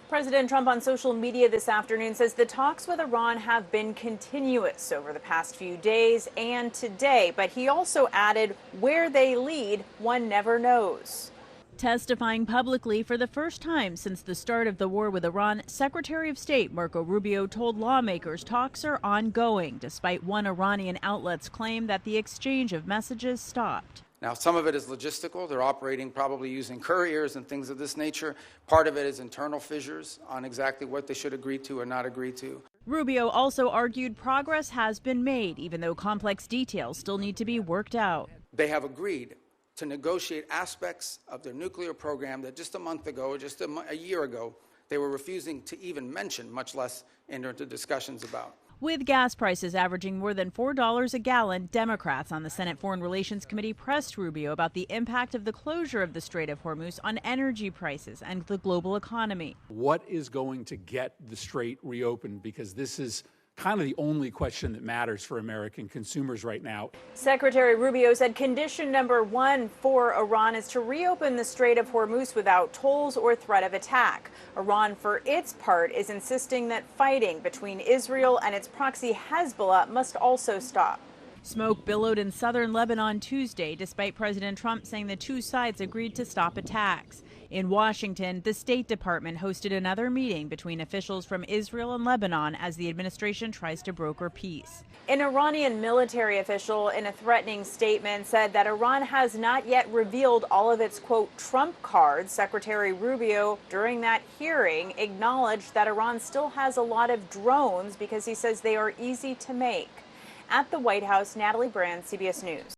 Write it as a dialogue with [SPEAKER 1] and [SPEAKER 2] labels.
[SPEAKER 1] President Trump on social media this afternoon says the talks with Iran have been continuous over the past few days and today, but he also added, where they lead, one never knows. Testifying publicly for the first time since the start of the war with Iran, Secretary of State Marco Rubio told lawmakers talks are ongoing, despite one Iranian outlet's claim that the exchange of messages stopped.
[SPEAKER 2] Now, some of it is logistical. They're operating probably using couriers and things of this nature. Part of it is internal fissures on exactly what they should agree to or not agree to.
[SPEAKER 1] Rubio also argued progress has been made, even though complex details still need to be worked out.
[SPEAKER 2] They have agreed to negotiate aspects of their nuclear program that just a month ago, just a year ago, they were refusing to even mention, much less enter into discussions about.
[SPEAKER 1] With gas prices averaging more than $4 a gallon, Democrats on the Senate Foreign Relations Committee pressed Rubio about the impact of the closure of the Strait of Hormuz on energy prices and the global economy.
[SPEAKER 3] What is going to get the strait reopened? Because this is kind of the only question that matters for American consumers right now.
[SPEAKER 1] Secretary Rubio said condition number one for Iran is to reopen the Strait of Hormuz without tolls or threat of attack. Iran, for its part, is insisting that fighting between Israel and its proxy Hezbollah must also stop. Smoke billowed in southern Lebanon Tuesday, despite President Trump saying the two sides agreed to stop attacks. In Washington, the State Department hosted another meeting between officials from Israel and Lebanon as the administration tries to broker peace. An Iranian military official in a threatening statement said that Iran has not yet revealed all of its, quote, trump cards. Secretary Rubio, during that hearing, acknowledged that Iran still has a lot of drones because he says they are easy to make. At the White House, Natalie Brand, CBS News.